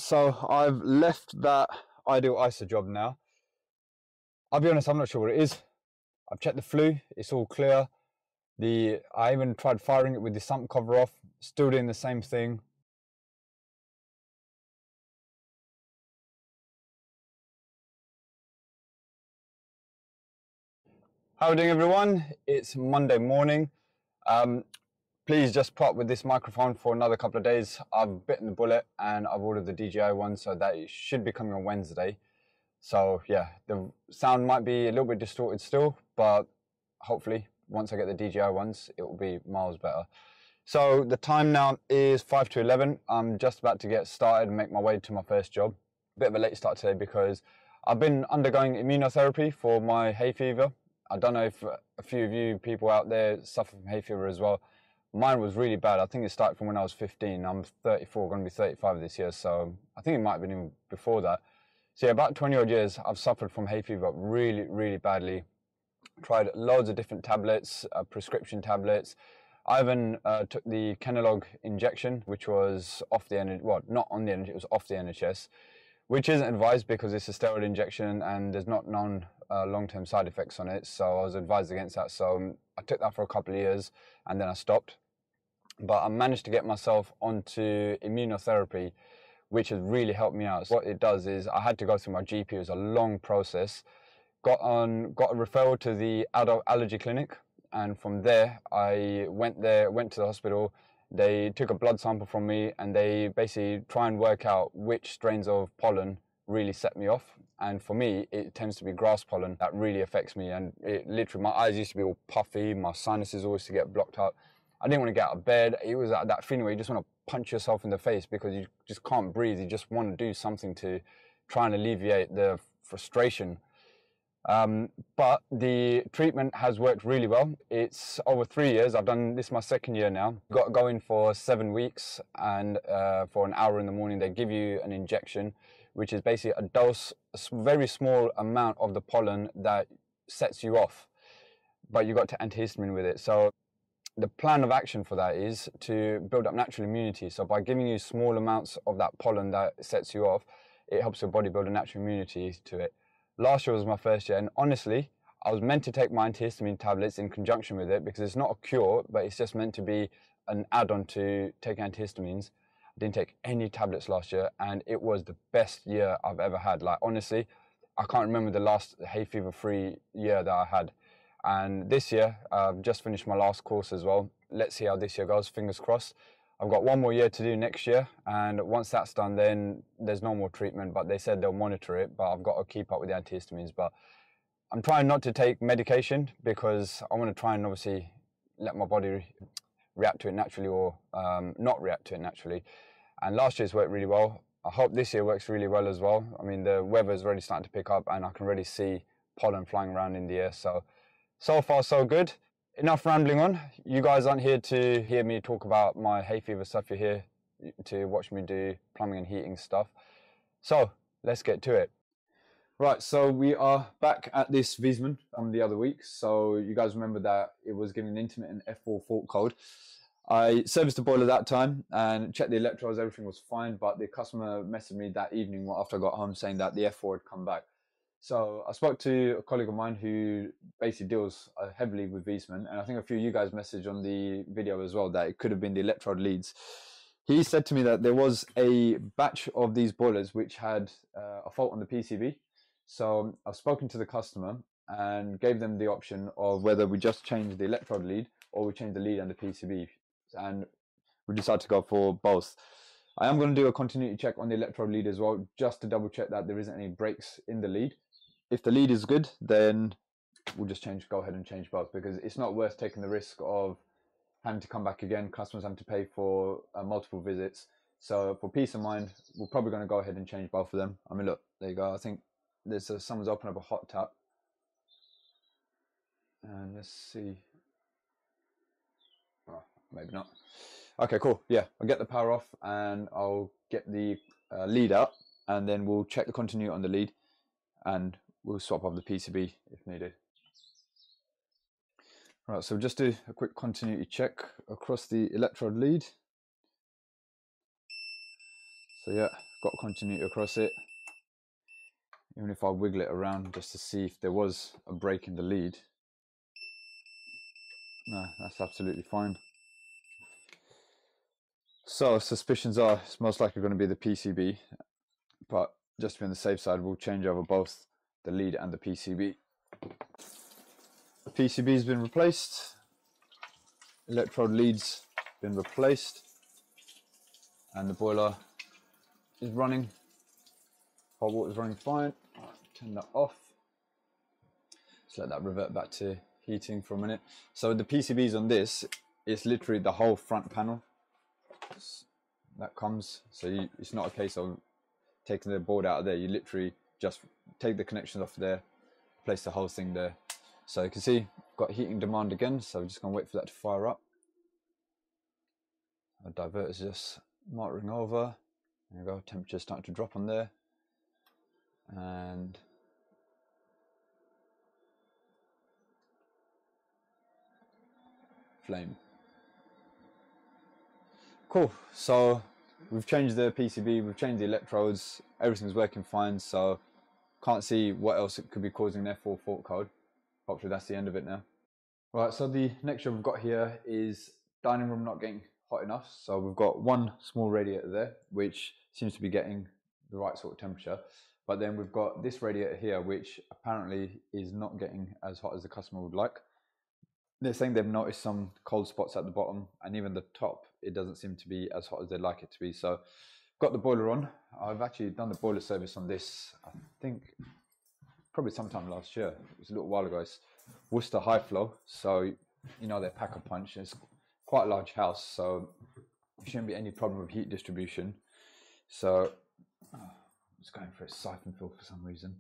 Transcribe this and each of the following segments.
So I've left that Ideal ISO job now. I'll be honest, I'm not sure what it is. I've checked the flue, it's all clear. I even tried firing it with the sump cover off, still doing the same thing. How are we doing, everyone? It's Monday morning. Please just put up with this microphone for another couple of days. I've bitten the bullet and I've ordered the DJI one, so that it should be coming on Wednesday. So yeah, the sound might be a little bit distorted still, but hopefully once I get the DJI ones, it will be miles better. So the time now is 5 to 11. I'm just about to get started and make my way to my first job. Bit of a late start today because I've been undergoing immunotherapy for my hay fever. I don't know if a few of you people out there suffer from hay fever as well. Mine was really bad. I think it started from when I was 15. I'm 34, going to be 35 this year, so I think it might have been even before that. So yeah, about 20 odd years, I've suffered from hay fever really, really badly. Tried loads of different tablets, prescription tablets. I even took the Kenalog injection, which was off the NHS, well, not on the NHS, it was off the NHS, which isn't advised because it's a steroid injection and there's not known long-term side effects on it. So I was advised against that. So I took that for a couple of years and then I stopped. But I managed to get myself onto immunotherapy, which has really helped me out. So what it does is I had to go through my GP. It was a long process. Got a referral to the adult allergy clinic, and from there I went to the hospital. They took a blood sample from me and they basically try and work out which strains of pollen really set me off. And for me, it tends to be grass pollen that really affects me. And it literally, my eyes used to be all puffy, my sinuses always to get blocked up. I didn't want to get out of bed. It was that feeling where you just want to punch yourself in the face because you just can't breathe. You just want to do something to try and alleviate the frustration. But the treatment has worked really well. It's over 3 years. I've done this my second year now. Got to go in for 7 weeks, and for an hour in the morning, they give you an injection, which is basically a dose, a very small amount of the pollen that sets you off, but you got to antihistamine with it. So the plan of action for that is to build up natural immunity. So by giving you small amounts of that pollen that sets you off, it helps your body build a natural immunity to it. Last year was my first year, and honestly, I was meant to take my antihistamine tablets in conjunction with it because it's not a cure, but it's just meant to be an add-on to taking antihistamines. I didn't take any tablets last year, and it was the best year I've ever had. Like, honestly, I can't remember the last hay fever-free year that I had. And this year, I've just finished my last course as well. Let's see how this year goes, fingers crossed. I've got one more year to do next year, and once that's done, then there's no more treatment, but they said they'll monitor it, but I've got to keep up with the antihistamines. But I'm trying not to take medication because I want to try and obviously let my body react to it naturally, or not react to it naturally. And last year's worked really well. I hope this year works really well as well. I mean, the weather's already starting to pick up and I can already see pollen flying around in the air. So far, so good. Enough rambling on. You guys aren't here to hear me talk about my hay fever stuff. You're here to watch me do plumbing and heating stuff. So let's get to it. Right, so we are back at this Wiesmann from the other week. So you guys remember that it was giving an intermittent F4 fault code. I serviced the boiler that time and checked the electrodes, everything was fine, but the customer messaged me that evening after I got home saying that the F4 had come back. So I spoke to a colleague of mine who basically deals heavily with Wiesmann, and I think a few of you guys messaged on the video as well that it could have been the electrode leads. He said to me that there was a batch of these boilers which had a fault on the PCB. So I've spoken to the customer and gave them the option of whether we just change the electrode lead or we change the lead and the PCB, and we decided to go for both. I am going to do a continuity check on the electrode lead as well, just to double check that there isn't any breaks in the lead. If the lead is good, then we'll just go ahead and change both, because it's not worth taking the risk of having to come back again, customers having to pay for multiple visits. So for peace of mind, we're probably going to go ahead and change both of them. I mean, look, there you go. I think there's someone's opened up a hot tap. And let's see. Oh, maybe not. Okay, cool. Yeah, I'll get the power off and I'll get the lead out, and then we'll check the continuity on the lead and we'll swap off the PCB if needed. Right, so we'll just do a quick continuity check across the electrode lead. So yeah, got continuity across it. Even if I wiggle it around just to see if there was a break in the lead, no, that's absolutely fine. So suspicions are it's most likely going to be the PCB, but just to be on the safe side, we'll change over both the lead and the PCB. The PCB's been replaced, electrode lead's been replaced, and the boiler is running. Hot water's running fine. Turn that off. Just let that revert back to heating for a minute. So the PCBs on this, it's literally the whole front panel that comes. So it's not a case of taking the board out of there. You literally just take the connections off there, place the whole thing there. So you can see, got heating demand again. So we're just gonna wait for that to fire up. Our diverter's just motoring over. There you go, temperature's starting to drop on there. And flame. Cool, so we've changed the PCB, we've changed the electrodes, everything's working fine, so can't see what else it could be causing there for fault code. Hopefully that's the end of it now. Right, so the next job we've got here is dining room not getting hot enough. So we've got one small radiator there, which seems to be getting the right sort of temperature. But then we've got this radiator here, which apparently is not getting as hot as the customer would like. They're saying they've noticed some cold spots at the bottom, and even the top, it doesn't seem to be as hot as they'd like it to be. So got the boiler on. I've actually done the boiler service on this, I think probably sometime last year. It was a little while ago. It's Worcester High Flow, so you know they pack a punch. It's quite a large house, so there shouldn't be any problem with heat distribution. So it's going for a siphon fill for some reason.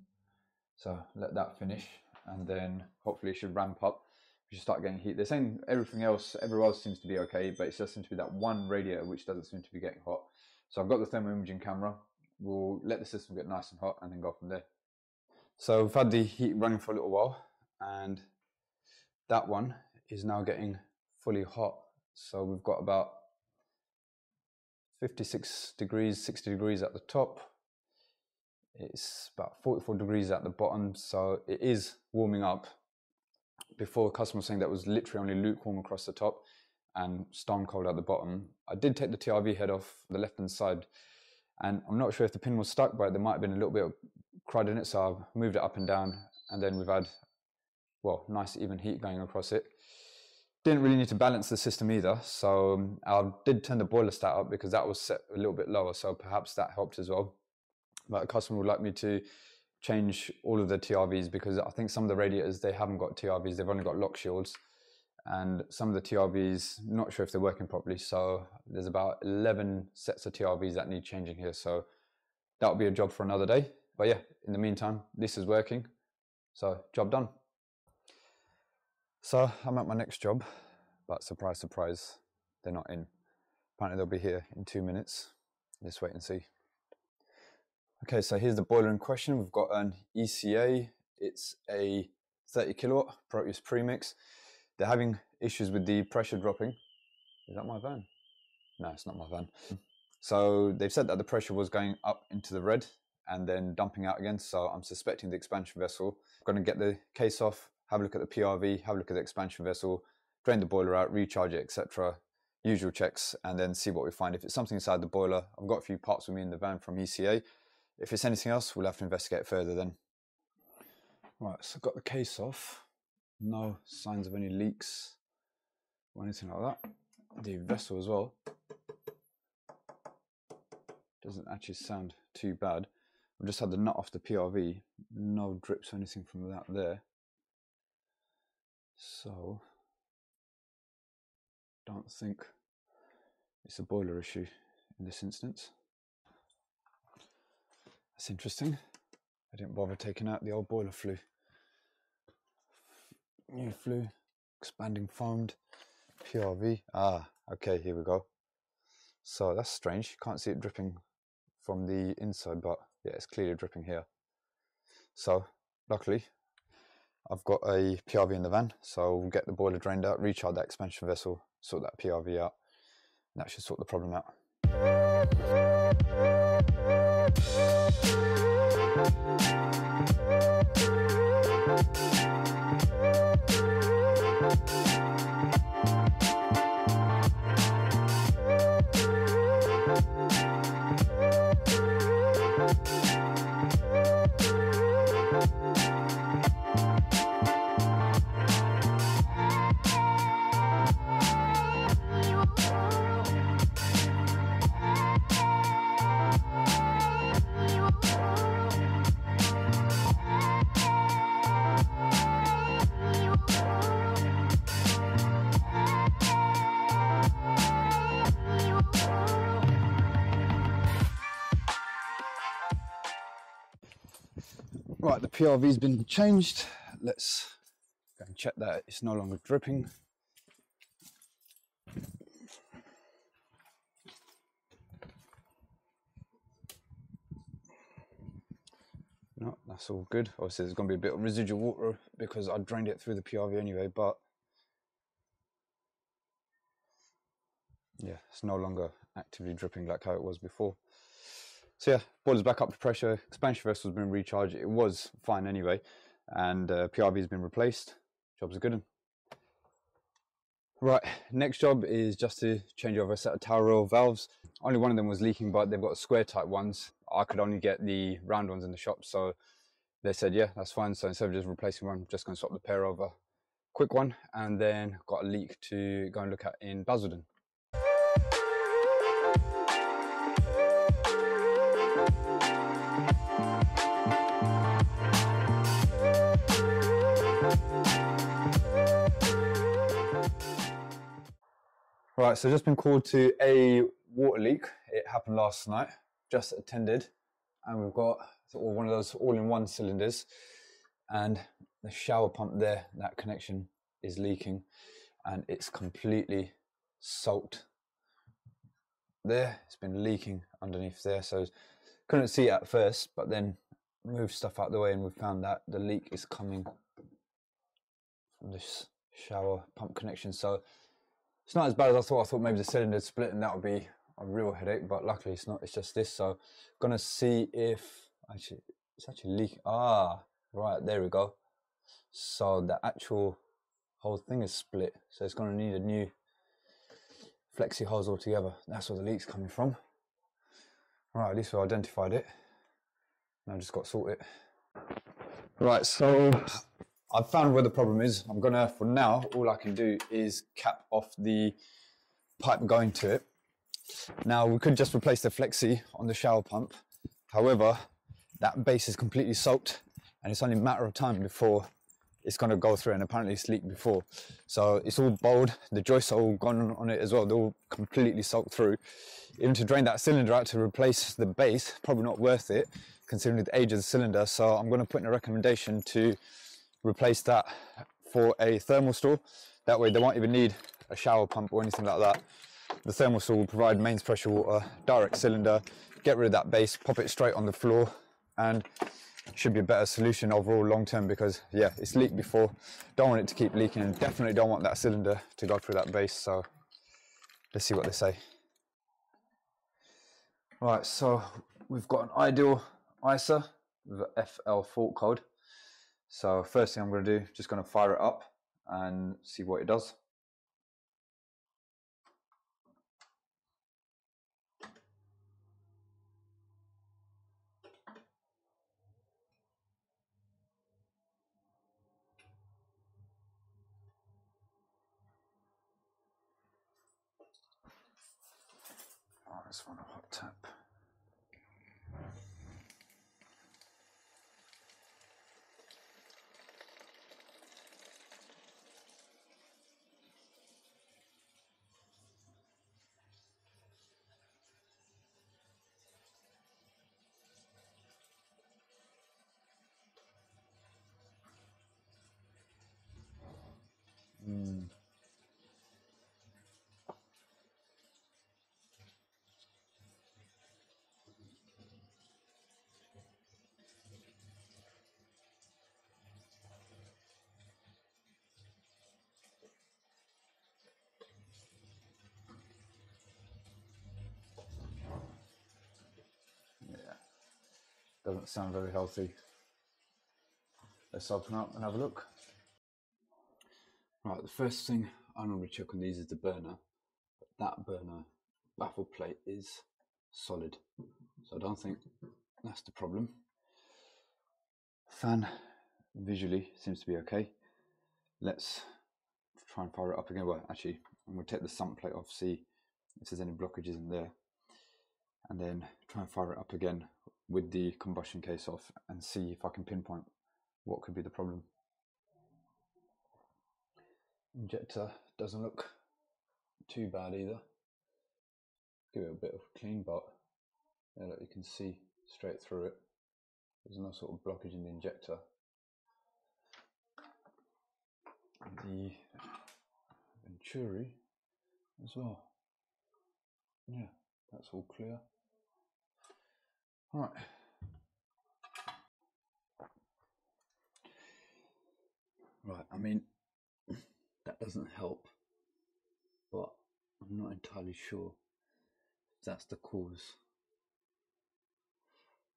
So let that finish, and then hopefully it should ramp up. We should start getting heat. They're saying everything else, everywhere else seems to be okay, but it just seems to be that one radiator which doesn't seem to be getting hot. So I've got the thermal imaging camera. We'll let the system get nice and hot and then go from there. So we've had the heat running for a little while, and that one is now getting fully hot. So we've got about 56 degrees, 60 degrees at the top. It's about 44 degrees at the bottom, so it is warming up. Before, the customer was saying that was literally only lukewarm across the top and stone cold at the bottom. I did take the TRV head off the left hand side, and I'm not sure if the pin was stuck, but there might have been a little bit of crud in it, so I've moved it up and down, and then we've had, well, nice even heat going across it. Didn't really need to balance the system either, so I did turn the boiler stat up because that was set a little bit lower, so perhaps that helped as well. But a customer would like me to change all of the TRVs because I think some of the radiators, they haven't got TRVs, they've only got lock shields, and some of the TRVs, not sure if they're working properly, so there's about 11 sets of TRVs that need changing here, so that'll be a job for another day. But yeah, in the meantime, this is working, so job done. So I'm at my next job, but surprise, surprise, they're not in. Apparently they'll be here in 2 minutes. Let's wait and see. Okay, so here's the boiler in question. We've got an ECA. It's a 30 kilowatt Proteus premix. They're having issues with the pressure dropping. Is that my van? No, it's not my van. So they've said that the pressure was going up into the red and then dumping out again. So I'm suspecting the expansion vessel. I'm going to get the case off, have a look at the PRV, have a look at the expansion vessel, drain the boiler out, recharge it, etc. Usual checks, and then see what we find. If it's something inside the boiler, I've got a few parts with me in the van from ECA. If it's anything else, we'll have to investigate further then. Right, so I've got the case off. No signs of any leaks or anything like that. The vessel as well doesn't actually sound too bad. I've just had the nut off the PRV. No drips or anything from that there. So, don't think it's a boiler issue in this instance. That's interesting. I didn't bother taking out the old boiler flue. New flue, expanding foamed, PRV. Ah, okay, here we go. So that's strange. You can't see it dripping from the inside, but yeah, it's clearly dripping here. So luckily, I've got a PRV in the van, so we'll get the boiler drained out, recharge that expansion vessel, sort that PRV out, and that should sort the problem out. Right, the PRV's been changed. Let's go and check that it's no longer dripping. No, that's all good. Obviously there's going to be a bit of residual water because I drained it through the PRV anyway, but yeah, it's no longer actively dripping like how it was before. So yeah, boiler's back up to pressure, expansion vessel's been recharged, it was fine anyway, and PRV's been replaced, job's a good one. Right, next job is just to change over a set of tower rail valves. Only one of them was leaking, but they've got square type ones. I could only get the round ones in the shop, so they said, yeah, that's fine. So instead of just replacing one, I'm just going to swap the pair over. Quick one, and then got a leak to go and look at in Basildon. Right, so just been called to a water leak. It happened last night, just attended, and we've got one of those all-in-one cylinders, and the shower pump there, that connection is leaking, and it's completely soaked there. It's been leaking underneath there, so couldn't see it at first, but then moved stuff out of the way and we found that the leak is coming from this shower pump connection. So it's not as bad as I thought. I thought maybe the cylinder split and that would be a real headache, but luckily it's not. It's just this. So gonna see if actually it's actually leaking. Ah, right, there we go. So the actual whole thing is split. So it's gonna need a new flexi hose altogether. That's where the leak's coming from. Right, at least we identified it. Now just got to sort it. Right, so I've found where the problem is. I'm gonna, for now, all I can do is cap off the pipe going to it. Now we could just replace the flexi on the shower pump. However, that base is completely soaked and it's only a matter of time before it's gonna go through, and apparently it's leaked before. So it's all bowled, the joists are all gone on it as well. They're all completely soaked through. Even to drain that cylinder out to replace the base, probably not worth it considering the age of the cylinder. So I'm gonna put in a recommendation to replace that for a thermal store. That way they won't even need a shower pump or anything like that. The thermal store will provide mains pressure water, direct cylinder, get rid of that base, pop it straight on the floor, and should be a better solution overall long term, because yeah, it's leaked before. Don't want it to keep leaking, and definitely don't want that cylinder to go through that base. So let's see what they say. Right, so we've got an Ideal ISA with a FL fault code. So first thing I'm going to do, just going to fire it up and see what it does. Oh, this one a hot tap. Yeah, doesn't sound very healthy. Let's open up and have a look. Right, the first thing I normally check on these is the burner. But that burner baffle plate is solid, so I don't think that's the problem. Fan visually seems to be okay. Let's try and fire it up again. Well, actually, I'm going to take the sump plate off, see if there's any blockages in there, and then try and fire it up again with the combustion case off and see if I can pinpoint what could be the problem. Injector doesn't look too bad either. Give it a bit of clean, but yeah, look, you can see straight through it. There's no sort of blockage in the injector. The Venturi as well. Yeah, that's all clear. All right. Right, I mean, that doesn't help, but I'm not entirely sure if that's the cause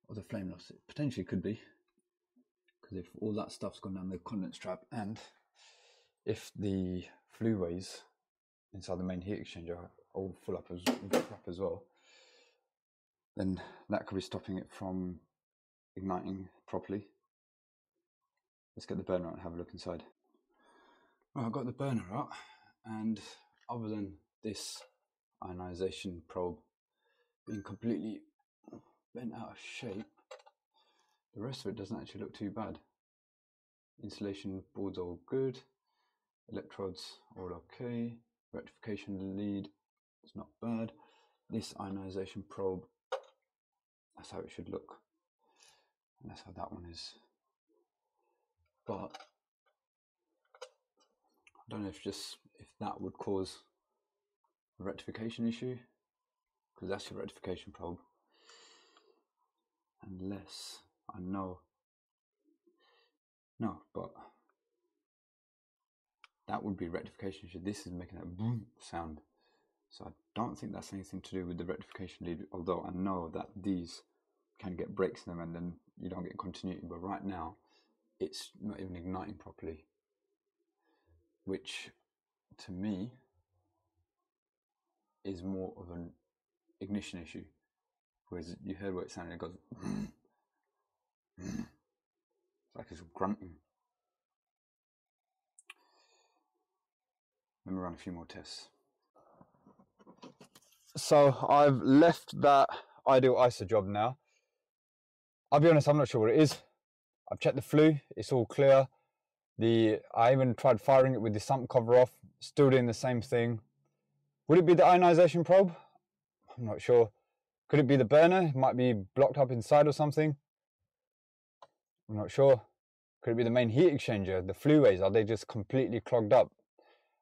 of the flame loss. It potentially could be, because if all that stuff's gone down the condense trap, and if the flueways inside the main heat exchanger are all full up as well, then that could be stopping it from igniting properly. Let's get the burner out and have a look inside. Right, I've got the burner out, and other than this ionization probe being completely bent out of shape, the rest of it doesn't actually look too bad. Insulation boards all good, electrodes all okay, rectification lead is not bad. This ionization probe, that's how it should look, and that's how that one is. But I don't know if that would cause a rectification issue, because that's your rectification probe, unless I know. No, but that would be rectification issue. This is making that boom sound, so I don't think that's anything to do with the rectification lead, although I know that these can get breaks in them and then you don't get continuity. But right now it's not even igniting properly, which to me is more of an ignition issue. Whereas you heard what it sounded, it goes it's like it's grunting. Let me run a few more tests. So I've left that Ideal ISO job now. I'll be honest, I'm not sure what it is. I've checked the flue, it's all clear. I even tried firing it with the sump cover off, still doing the same thing. Would it be the ionization probe? I'm not sure. Could it be the burner? It might be blocked up inside or something. I'm not sure. Could it be the main heat exchanger? The flueways, are they just completely clogged up?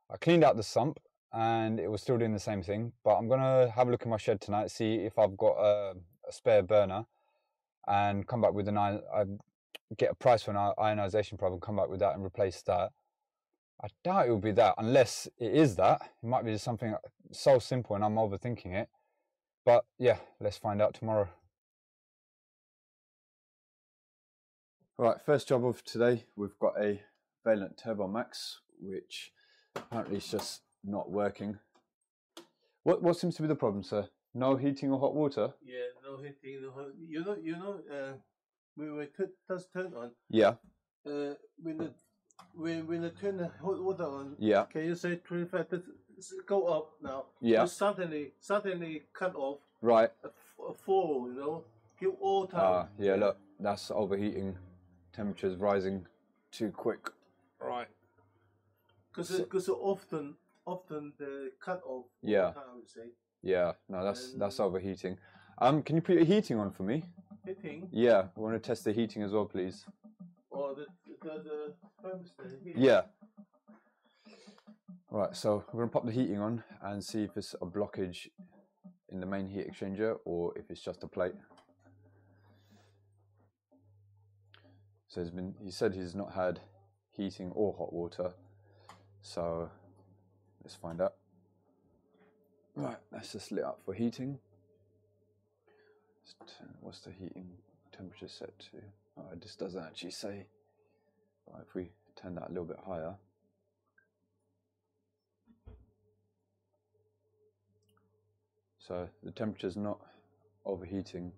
I cleaned out the sump and it was still doing the same thing, but I'm gonna have a look in my shed tonight, see if I've got a spare burner, and come back with get a price for an ionization probe and come back with that and replace that. I doubt it will be that, unless it is that. It might be just something so simple and I'm overthinking it. But yeah, let's find out tomorrow. Right, first job of today, we've got a Vaillant Turbo Max, which apparently is just not working. What seems to be the problem, sir? No heating or hot water? Yeah, no heating, no hot. You know, when we turn on. Yeah. When I turn the hot water on. Yeah. Can you say 25? Go up now. Yeah. Suddenly cut off. Right. Fall, you know, give all time. Yeah. Look, that's overheating. Temperatures rising too quick. Right. Because often the cut off. Yeah. Time, I would say. Yeah. No, that's overheating. Can you put your heating on for me? Heating? Yeah. I want to test the heating as well, please. Or the thermostat heating? Yeah. Right. So we're gonna pop the heating on and see if it's a blockage in the main heat exchanger or if it's just a plate. So he said he's not had heating or hot water, so let's find out. Right, that's just lit up for heating. What's the heating temperature set to? Oh, it just doesn't actually say. But if we turn that a little bit higher, so the temperature's not overheating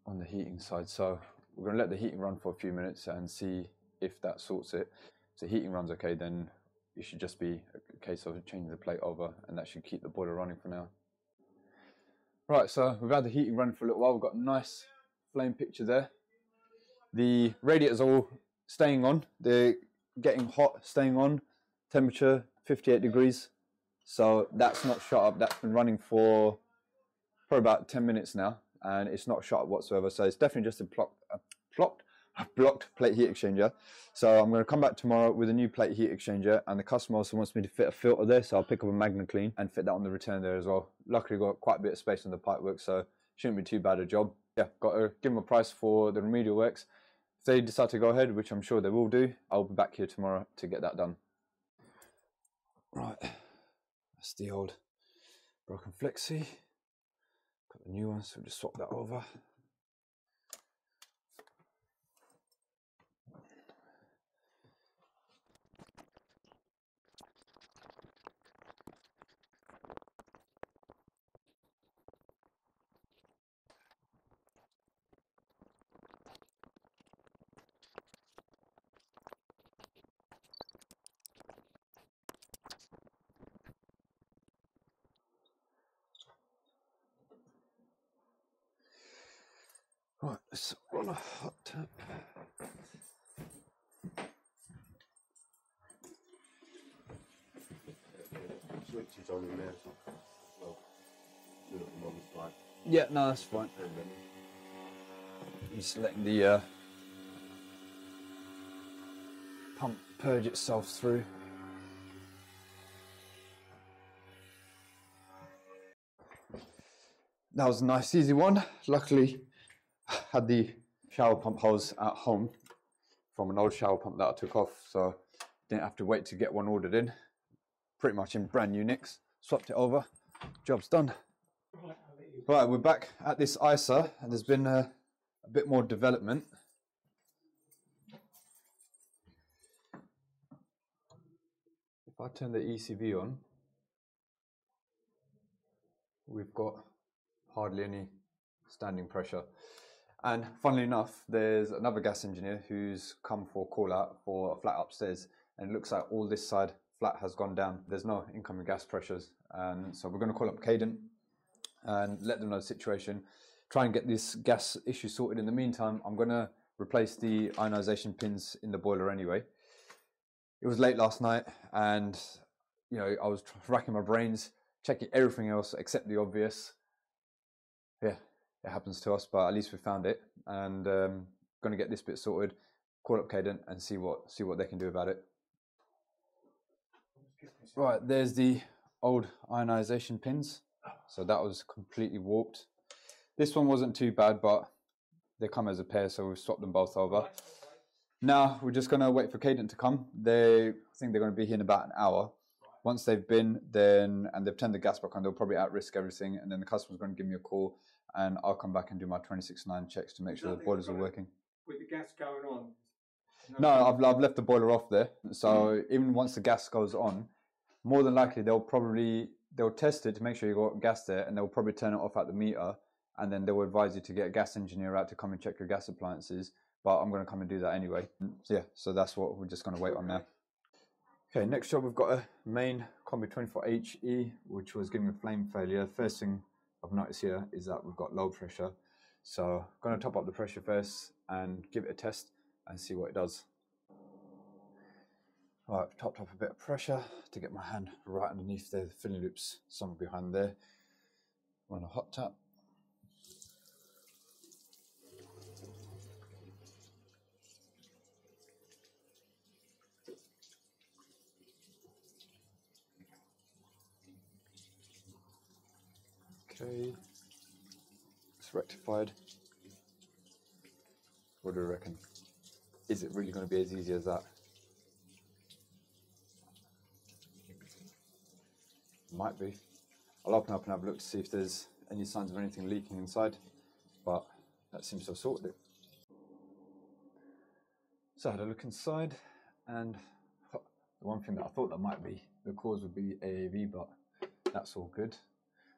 on the heating side. So we're going to let the heating run for a few minutes and see if that sorts it. If the heating runs okay, then it should just be a case of changing the plate over, and that should keep the boiler running for now. Right, so we've had the heating running for a little while. We've got a nice flame picture there. The radiators are all staying on. They're getting hot, staying on. Temperature 58 degrees. So that's not shut up. That's been running for about 10 minutes now, and it's not shot whatsoever. So it's definitely just a blocked plate heat exchanger. So I'm going to come back tomorrow with a new plate heat exchanger, and the customer also wants me to fit a filter there, so I'll pick up a MagnaClean and fit that on the return there as well. Luckily got quite a bit of space on the pipework, so shouldn't be too bad a job. Yeah, got to give them a price for the remedial works. If they decide to go ahead, which I'm sure they will do, I'll be back here tomorrow to get that done. Right, that's the old broken flexi. Got the new one, so we'll just swap that over. Right, let's run a hot tap. Switch is on in there. Well, do it on the side. Yeah, no, that's fine. Just letting the pump purge itself through. That was a nice easy one. Luckily, I had the shower pump hose at home from an old shower pump that I took off, so didn't have to wait to get one ordered in. Pretty much in brand new nicks. Swapped it over, job's done. Right, we're back at this ISA, and there's been a bit more development. If I turn the ECV on, we've got hardly any standing pressure. And funnily enough, there's another gas engineer who's come for a call out for a flat upstairs, and it looks like all this side flat has gone down. There's no incoming gas pressures, and so we're going to call up Cadent and let them know the situation, try and get this gas issue sorted. In the meantime, I'm going to replace the ionization pins in the boiler anyway. It was late last night, and you know, I was racking my brains, checking everything else except the obvious. Yeah, it happens to us, but at least we found it, and going to get this bit sorted, call up Cadent and see what they can do about it. Right, there's the old ionization pins. So that was completely warped. This one wasn't too bad, but they come as a pair, so we've swapped them both over. Now we're just going to wait for Cadent to come. I think they're going to be here in about an hour. Once they've been, and they've turned the gas back on, they'll probably out-risk everything, and then the customer's going to give me a call, and I'll come back and do my 26.9 checks to make sure the boilers are working. With the gas going on? No, I've left the boiler off there. So even once the gas goes on, more than likely they'll test it to make sure you got gas there, and they'll probably turn it off at the meter, and then they'll advise you to get a gas engineer out to come and check your gas appliances. But I'm going to come and do that anyway. So yeah, so that's what we're just going to wait on now. Okay, next job, we've got a main Combi 24HE, which was giving a flame failure. First thing I've noticed here is that we've got low pressure. So I'm going to top up the pressure first and give it a test and see what it does. All right, I've topped up a bit of pressure to get my hand right underneath there. The filling loop's somewhere behind there. Run a hot tap. Okay, it's rectified. What do you reckon? Is it really going to be as easy as that? Might be. I'll open up and have a look to see if there's any signs of anything leaking inside, but that seems to have sorted it. So I had a look inside, and the one thing that I thought that might be the cause would be AAV, but that's all good.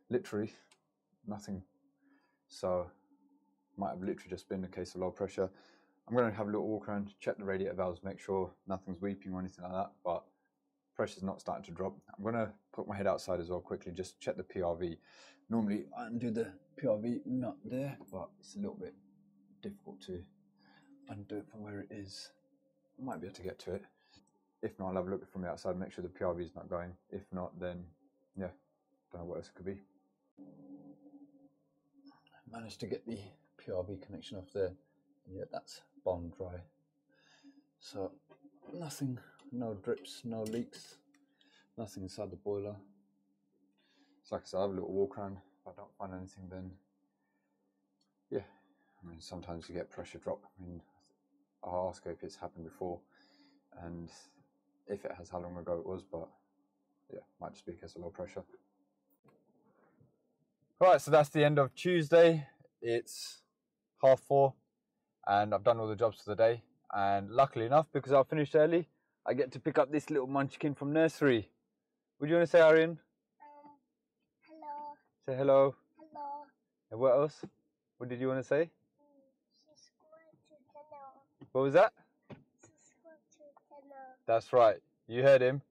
Literally nothing. So might have literally just been a case of low pressure. I'm going to have a little walk around, check the radiator valves, make sure nothing's weeping or anything like that, but pressure's not starting to drop. I'm going to put my head outside as well quickly, just check the PRV. Normally I undo the PRV nut there, but it's a little bit difficult to undo it from where it is. I might be able to get to it. If not, I'll have a look from the outside, make sure the PRV is not going. If not, then yeah, don't know what else it could be. Managed to get the PRV connection off there. Yeah, that's bone dry. So nothing, no drips, no leaks, nothing inside the boiler. So like I said, I have a little walk around. If I don't find anything, then yeah, I mean, sometimes you get pressure drop. I mean, I'll ask her if it's happened before and if it has, how long ago it was, but yeah, might just be because of low pressure. Right, so that's the end of Tuesday. It's 4:30 and I've done all the jobs for the day. And luckily enough, because I finished early, I get to pick up this little munchkin from nursery. Would you want to say, Aryan? Hello. Say hello. Hello. And what else? What did you want to say? Subscribe to channel. What was that? Subscribe to channel. That's right. You heard him.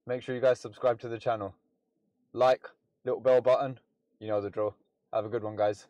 Make sure you guys subscribe to the channel. Like, little bell button. You know the drill. Have a good one, guys.